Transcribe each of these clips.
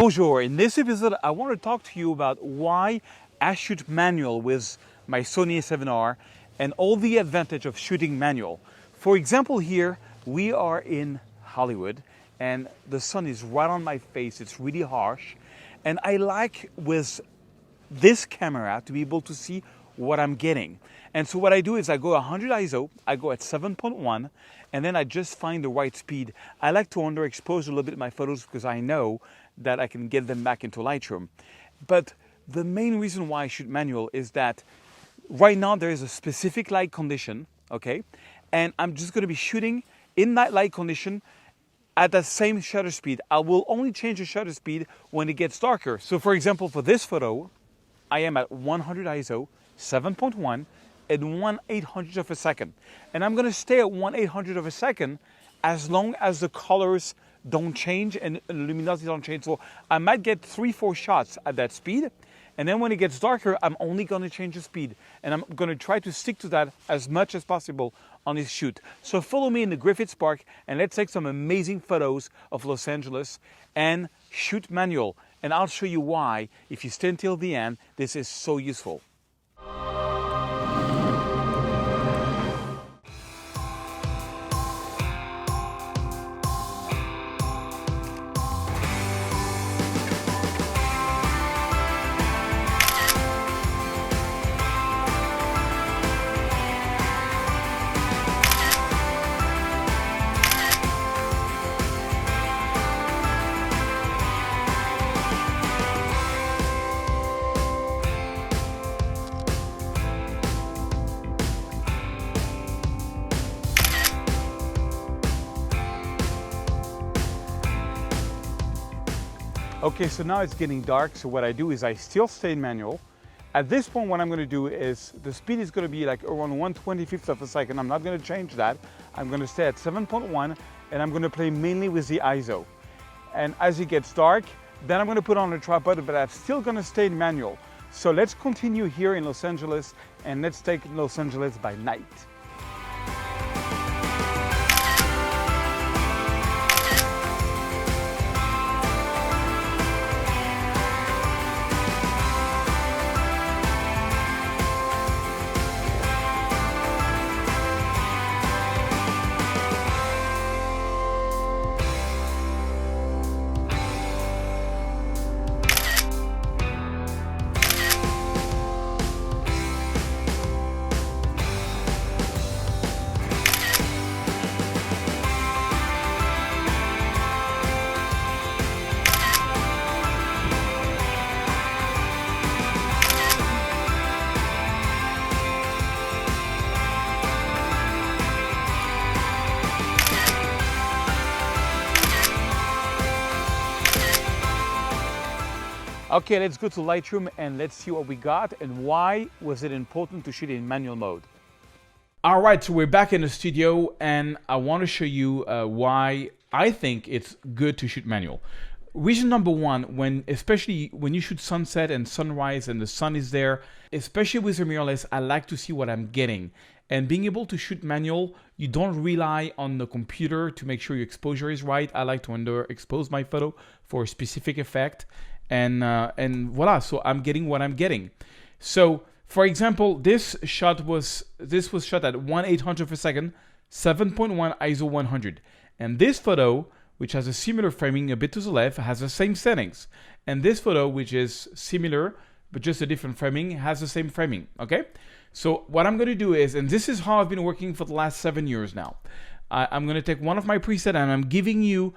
Bonjour, in this episode I want to talk to you about why I shoot manual with my Sony A7R and all the advantage of shooting manual. For example, here we are in Hollywood and the sun is right on my face, it's really harsh, and I like with this camera to be able to see what I'm getting. And so what I do is I go 100 ISO, I go at 7.1, and then I just find the right speed. I like to underexpose a little bit my photos because I know that I can get them back into Lightroom. But the main reason why I shoot manual is that right now there is a specific light condition, okay? And I'm just gonna be shooting in that light condition at the same shutter speed. I will only change the shutter speed when it gets darker. So for example, for this photo, I am at 100 ISO, 7.1, at 1/800th of a second. And I'm gonna stay at 1/800th of a second as long as the colors don't change and the luminosity don't change. So I might get 3-4 shots at that speed. And then when it gets darker, I'm only gonna change the speed. And I'm gonna try to stick to that as much as possible on this shoot. So follow me in the Griffith Park and let's take some amazing photos of Los Angeles and shoot manual. And I'll show you why, if you stay until the end, this is so useful. Okay, so now it's getting dark, so what I do is I still stay in manual. At this point, what I'm gonna do is, the speed is gonna be like around 1/25th of a second. I'm not gonna change that. I'm gonna stay at 7.1, and I'm gonna play mainly with the ISO. And as it gets dark, then I'm gonna put on a tripod, but I'm still gonna stay in manual. So let's continue here in Los Angeles, and let's take Los Angeles by night. Okay, let's go to Lightroom and let's see what we got and why was it important to shoot in manual mode. All right, so we're back in the studio and I want to show you why I think it's good to shoot manual. Reason number one, especially when you shoot sunset and sunrise and the sun is there, especially with the mirrorless, I like to see what I'm getting. And being able to shoot manual, you don't rely on the computer to make sure your exposure is right. I like to underexpose my photo for a specific effect. And voila, so I'm getting what I'm getting. So for example, this was shot at 1/800th of a second, 7.1 ISO 100. And this photo, which has a similar framing a bit to the left, has the same settings. And this photo, which is similar, but just a different framing, has the same framing, okay? So what I'm gonna do is, and this is how I've been working for the last 7 years now. I'm gonna take one of my presets and I'm giving you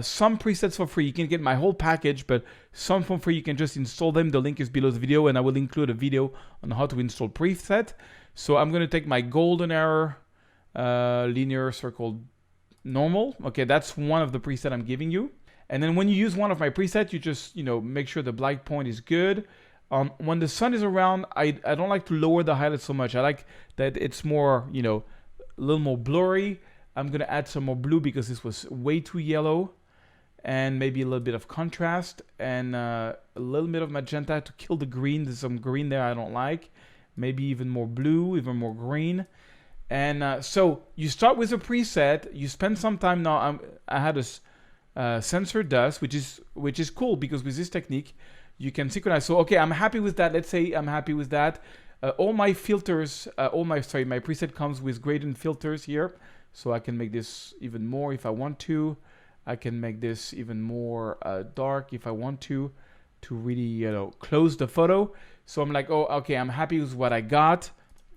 some presets for free. You can get my whole package, but some for free, you can just install them. The link is below the video, and I will include a video on how to install preset. So I'm going to take my golden error, linear circle normal. Okay, that's one of the presets I'm giving you. And then when you use one of my presets, you just make sure the black point is good. When the sun is around, I don't like to lower the highlights so much. I like that it's more, a little more blurry. I'm gonna add some more blue because this was way too yellow, and maybe a little bit of contrast and a little bit of magenta to kill the green. There's some green there I don't like. Maybe even more blue, even more green. And so you start with a preset. You spend some time now. I had sensor does, which is cool, because with this technique you can synchronize. So okay, I'm happy with that. Let's say I'm happy with that. All my filters, my preset comes with gradient filters here, so I can make this even more if I want to. I can make this even more dark if I want to really close the photo. So I'm like, oh, okay, I'm happy with what I got.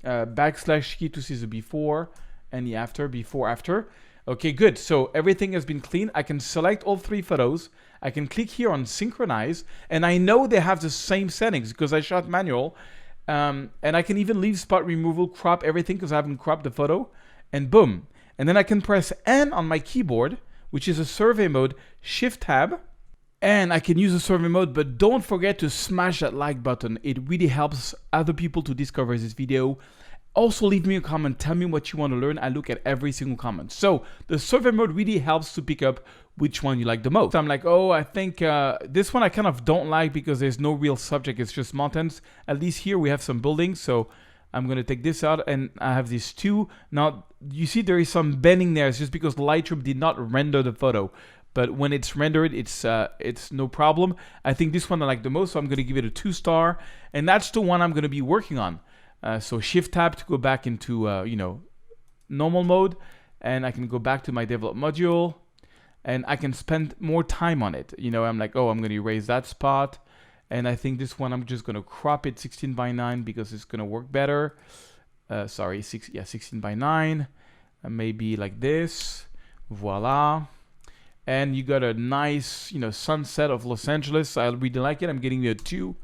Backslash key to see the before and the after, before, after. Okay, good. So everything has been clean. I can select all 3 photos. I can click here on synchronize, and I know they have the same settings because I shot manual. And I can even leave spot removal, crop everything because I haven't cropped the photo, and boom. And then I can press N on my keyboard, which is a survey mode, Shift Tab, and I can use a survey mode, but don't forget to smash that like button. It really helps other people to discover this video. Also, leave me a comment, tell me what you want to learn. I look at every single comment. So the survey mode really helps to pick up which one you like the most. I'm like, oh, I think this one I kind of don't like because there's no real subject. It's just mountains. At least here we have some buildings. So I'm going to take this out, and I have these 2. Now, you see there is some bending there. It's just because Lightroom did not render the photo. But when it's rendered, it's no problem. I think this one I like the most, so I'm going to give it a 2-star. And that's the one I'm going to be working on. So Shift Tab to go back into normal mode, and I can go back to my develop module, and I can spend more time on it. I'm like, oh, I'm going to erase that spot, and I think this one I'm just going to crop it 16:9 because it's going to work better. 16:9, maybe like this, voila. And you got a nice sunset of Los Angeles. I really like it. I'm getting a 2.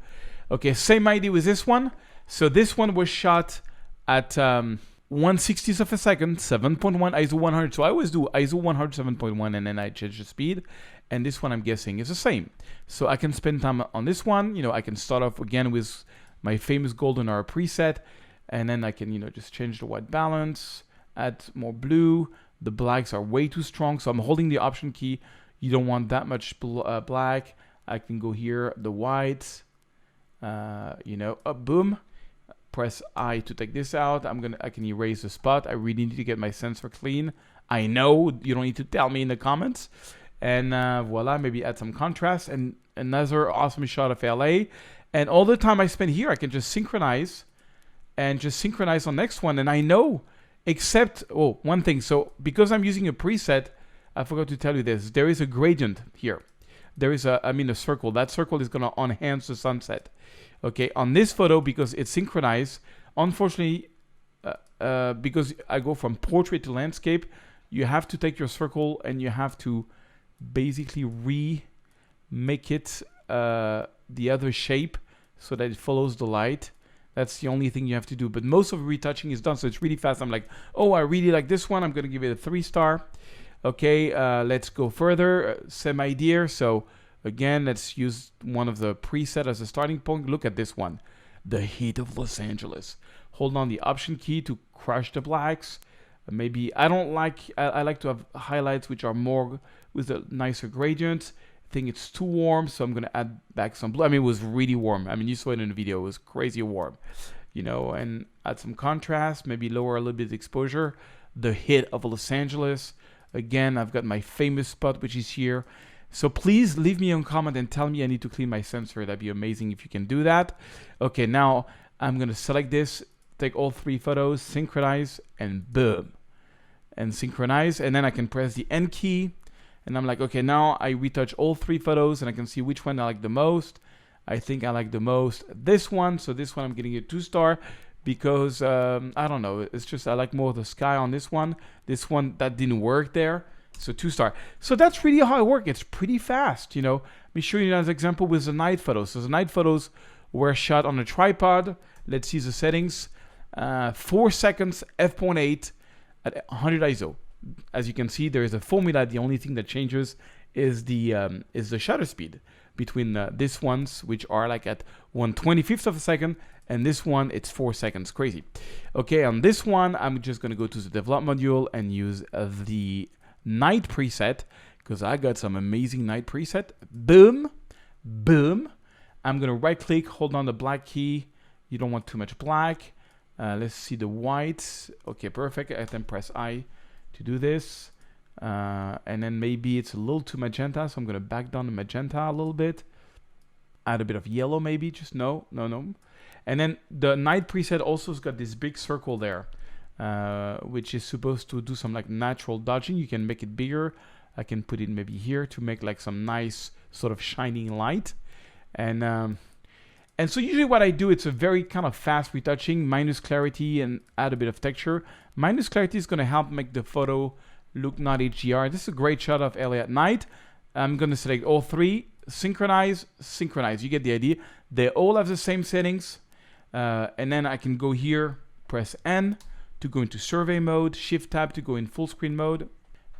Okay, same idea with this one. So this one was shot at 1/60th of a second, 7.1 ISO 100. So I always do ISO 100 7.1, and then I change the speed. And this one I'm guessing is the same. So I can spend time on this one. I can start off again with my famous golden hour preset, and then I can just change the white balance, add more blue. The blacks are way too strong, so I'm holding the option key. You don't want that much black. I can go here, the whites, boom. Press I to take this out. I can erase the spot. I really need to get my sensor clean. I know you don't need to tell me in the comments. And voila, maybe add some contrast, and another awesome shot of LA. And all the time I spend here, I can just synchronize on next one. And I know, except, one thing. So because I'm using a preset, I forgot to tell you this. There is a gradient here. There is a circle. That circle is going to enhance the sunset. Okay, on this photo, because it's synchronized, unfortunately, because I go from portrait to landscape, you have to take your circle and you have to basically remake it the other shape so that it follows the light. That's the only thing you have to do. But most of the retouching is done, so it's really fast. I'm like, oh, I really like this one. I'm going to give it a 3-star. Okay, let's go further. Same idea. So again, let's use one of the preset as a starting point. Look at this one, the heat of Los Angeles. Hold on the option key to crush the blacks. Maybe I like to have highlights which are more with a nicer gradient. I think it's too warm, so I'm going to add back some blue. It was really warm. You saw it in the video. It was crazy warm, and add some contrast, maybe lower a little bit of exposure. The heat of Los Angeles. Again, I've got my famous spot, which is here. So please leave me a comment and tell me I need to clean my sensor. That'd be amazing if you can do that. Okay, now I'm going to select this, take all 3 photos, synchronize, and boom. And synchronize, and then I can press the N key. And I'm like, okay, now I retouch all 3 photos, and I can see which one I like the most. I think I like the most this one. So this one I'm getting a 2-star. Because, I don't know, it's just I like more of the sky on this one. This one, that didn't work there. So 2-star. So that's really how I work. It's pretty fast, Let me show you an example with the night photos. So the night photos were shot on a tripod. Let's see the settings. 4 seconds, f.8 at 100 ISO. As you can see, there is a formula. The only thing that changes is the shutter speed between these ones, which are like at 1/25th of a second, and this one, it's 4 seconds. Crazy. Okay, on this one, I'm just going to go to the develop module and use the night preset, because I got some amazing night preset. Boom, boom. I'm going to right click, hold on the black key. You don't want too much black. Let's see the whites. Okay, perfect. I then press I to do this. And then maybe it's a little too magenta, so I'm going to back down the magenta a little bit. Add a bit of yellow maybe, just no. And then the night preset also has got this big circle there, which is supposed to do some like natural dodging. You can make it bigger. I can put it maybe here to make like some nice sort of shining light. And so usually what I do, it's a very kind of fast retouching, minus clarity and add a bit of texture. Minus clarity is going to help make the photo look not HDR. This is a great shot of LA at night. I'm going to select all three, synchronize. You get the idea. They all have the same settings. And then I can go here, press N to go into survey mode, Shift Tab to go in full screen mode.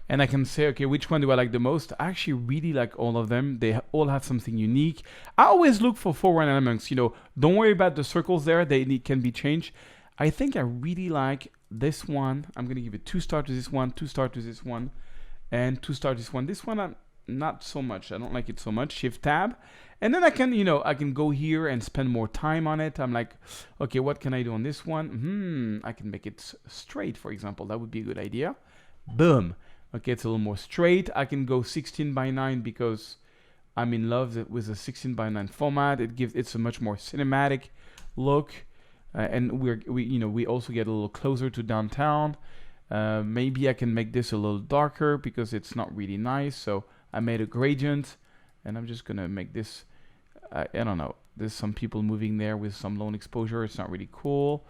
And I can say, okay, which one do I like the most? I actually really like all of them. They all have something unique. I always look for foreground elements. Don't worry about the circles there. They can be changed. I think I really like this one. I'm going to give it 2 stars to this one, 2 stars to this one, and 2 stars to this one. This one, I'm not so much. I don't like it so much. Shift Tab. And then I can go here and spend more time on it. I'm like, okay, what can I do on this one? I can make it straight, for example. That would be a good idea. Boom. Okay, it's a little more straight. I can go 16:9 because I'm in love with the 16:9 format. It's a much more cinematic look, and we also get a little closer to downtown. Maybe I can make this a little darker because it's not really nice. So I made a gradient, and I'm just gonna make this. I don't know. There's some people moving there with some lone exposure. It's not really cool.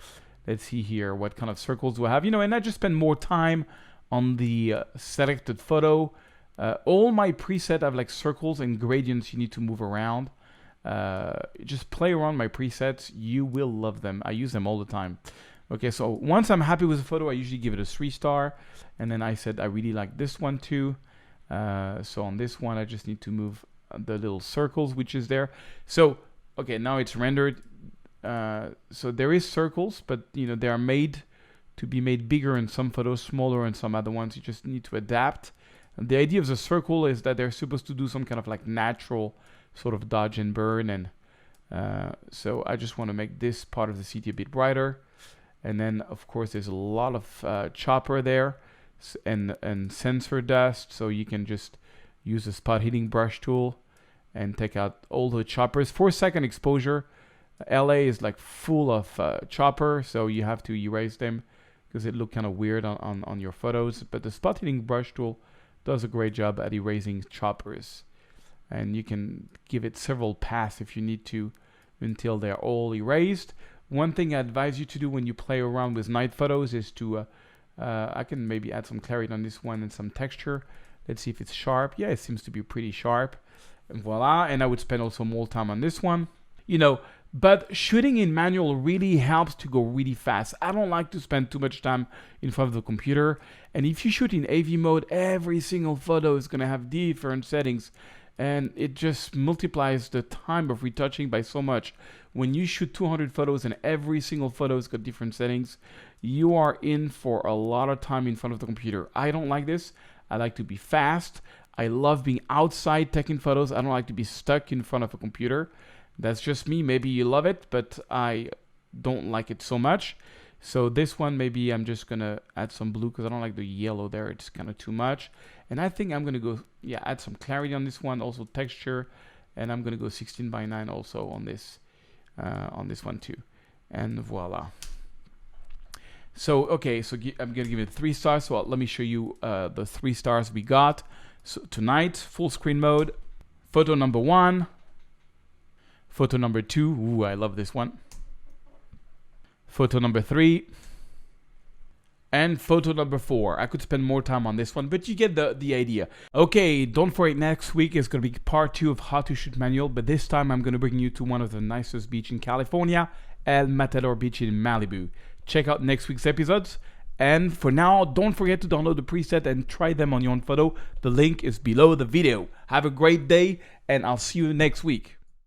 Let's see here. What kind of circles do I have? And I just spend more time on the selected photo. All my presets have like circles and gradients you need to move around. Just play around my presets. You will love them. I use them all the time. Okay, so once I'm happy with the photo, I usually give it a 3 star. And then I said I really like this one too. So on this one, I just need to move the little circles, which is there. So, okay, now it's rendered. So there is circles, but they are made to be made bigger in some photos, smaller in some other ones. You just need to adapt. And the idea of the circle is that they're supposed to do some kind of like natural sort of dodge and burn. And so I just want to make this part of the city a bit brighter. And then, of course, there's a lot of chopper there and sensor dust. So you can just use the spot heating brush tool and take out all the choppers. 4-second exposure. LA is like full of chopper, so you have to erase them because it looked kind of weird on your photos. But the spot heating brush tool does a great job at erasing choppers. And you can give it several passes if you need to until they're all erased. One thing I advise you to do when you play around with night photos is to, I can maybe add some clarity on this one and some texture. Let's see if it's sharp. Yeah, it seems to be pretty sharp. And voila. And I would spend also more time on this one. But shooting in manual really helps to go really fast. I don't like to spend too much time in front of the computer. And if you shoot in AV mode, every single photo is going to have different settings. And it just multiplies the time of retouching by so much. When you shoot 200 photos and every single photo has got different settings, you are in for a lot of time in front of the computer. I don't like this. I like to be fast. I love being outside taking photos. I don't like to be stuck in front of a computer. That's just me. Maybe you love it, but I don't like it so much. So this one, maybe I'm just going to add some blue because I don't like the yellow there. It's kind of too much. And I think I'm going to go, add some clarity on this one, also texture. And I'm going to go 16:9 also on this one too. And voila. So, okay, so I'm going to give it 3 stars. So let me show you the 3 stars we got. So tonight, full screen mode, photo number 1. Photo number 2, ooh, I love this one. Photo number 3. And photo number 4. I could spend more time on this one, but you get the idea. Okay, don't forget, next week is going to be part 2 of how to shoot manual, but this time I'm going to bring you to one of the nicest beaches in California, El Matador Beach in Malibu. Check out next week's episodes. And for now, don't forget to download the preset and try them on your own photo. The link is below the video. Have a great day, and I'll see you next week.